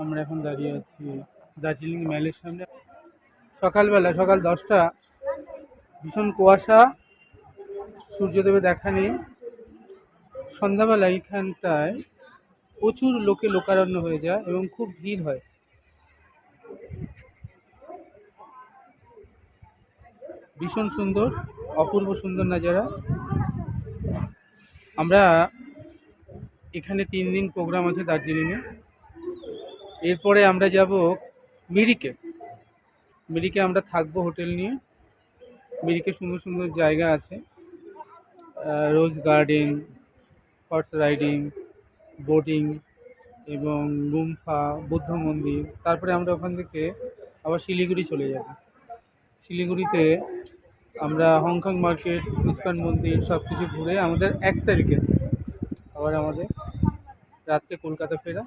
আমরা এখন দাঁড়িয়ে আছি দার্জিলিং ম্যালের সামনে। সকালবেলা, সকাল 10টা, ভীষণ কুয়াশা, সূর্যদেবের দেখা নেই। সন্ধ্যাবেলা এইখানটায় প্রচুর লোকারণ্য হয়ে যায় এবং খুব ভিড় হয়। ভীষণ সুন্দর, অপূর্ব সুন্দর নাজারা। আমরা এখানে 3 দিন প্রোগ্রাম আছে দার্জিলিংয়ে। এরপরে আমরা যাব মিরিকে। মিরিকে আমরা থাকবো হোটেল নিয়ে। মিরিকে সুন্দর সুন্দর জায়গা আছে, রোজ গার্ডেন, হর্স রাইডিং, বোটিং এবং গুম্ফা, বুদ্ধ মন্দির। তারপরে আমরা ওখান থেকে আবার শিলিগুড়ি চলে যাব। শিলিগুড়িতে আমরা হংকং মার্কেট, ইস্কন মন্দির সব কিছু ঘুরে আমাদের 1 তারিখে আবার আমাদের রাত্রে কলকাতা ফেরা।